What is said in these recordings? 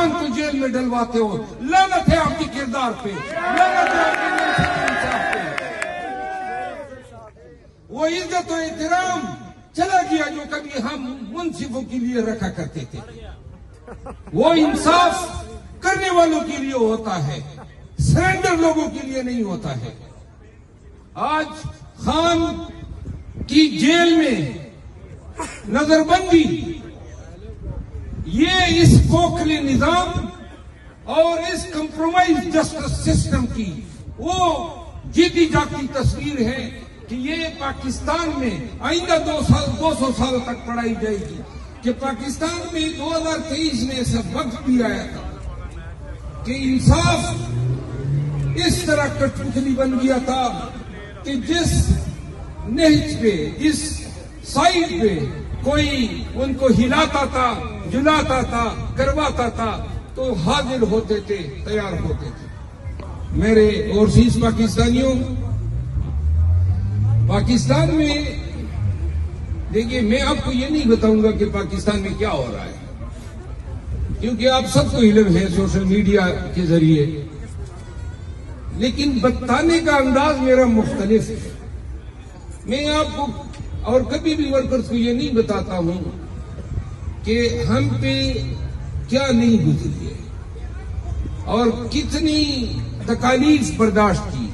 خان کو جیل میں ڈلواتے ہو. لعنت ہے آپ کی کردار پہ, لعنت ہے آپ کی انصاف پہ. وہ عزت و احترام چلا گیا جو کبھی ہم منصفوں کے لیے رکھا کرتے تھے. وہ انصاف کرنے والوں کے لیے ہوتا ہے, سرنڈر لوگوں کے لیے نہیں ہوتا ہے. آج خان کی جیل میں نظر بندی, یہ اس کھوکھلے نظام اور اس کمپرومائز جسٹس سسٹم کی وہ جیتی جاتی تصویر ہے کہ یہ پاکستان میں آئندہ 200 سال تک پڑھائی جائے گی کہ پاکستان میں 2023 میں ایسا وقت بھی آیا تھا کہ انصاف اس طرح کٹپتلی بن گیا تھا کہ جس نہج پہ, جس سائڈ پہ کوئی ان کو ہلاتا تھا, جلاتا تھا, کرواتا تھا تو حاضر ہوتے تھے, تیار ہوتے تھے. میرے اوورسیز پاکستانیوں, پاکستان میں دیکھیے, میں آپ کو یہ نہیں بتاؤں گا کہ پاکستان میں کیا ہو رہا ہے کیونکہ آپ سب کو علم ہے سوشل میڈیا کے ذریعے, لیکن بتانے کا انداز میرا مختلف ہے. میں آپ کو اور کبھی بھی ورکرز کو یہ نہیں بتاتا ہوں کہ ہم پہ کیا نہیں گزری ہے اور کتنی تکالیف برداشت کی.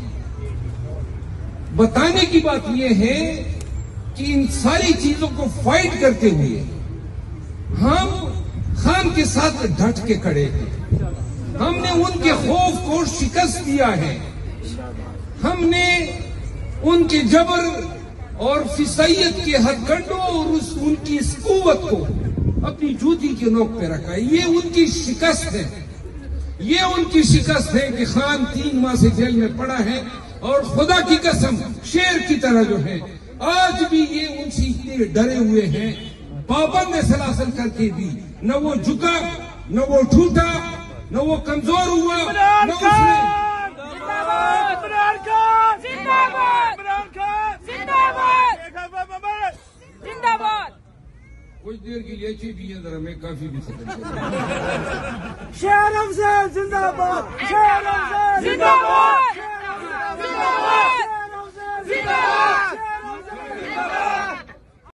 بتانے کی بات یہ ہے کہ ان ساری چیزوں کو فائٹ کرتے ہوئے ہم خان کے ساتھ ڈٹ کے کھڑے ہیں. ہم نے ان کے خوف کو شکست دیا ہے. ہم نے ان کے جبر اور فسائیت کے ہتھ کنڈوں اور ان کی اس قوت کو اپنی جوتی کے نوک پہ رکھا ہے. یہ ان کی شکست ہے, یہ ان کی شکست ہے کہ خان 3 ماہ سے جیل میں پڑا ہے اور خدا کی قسم شیر کی طرح جو ہے آج بھی یہ ان سے اتنے ڈرے ہوئے ہیں. پابند سلاسل کر کے بھی نہ وہ جھکا, نہ وہ ٹوٹا, نہ وہ کمزور ہوا, نہ اس نے کچھ دیر کے لیے اچھی بھی ہے, ذرا میں کافی بھی سکتا ہوں. شیر افضل زندہ باد, شیر افضل زندہ باد.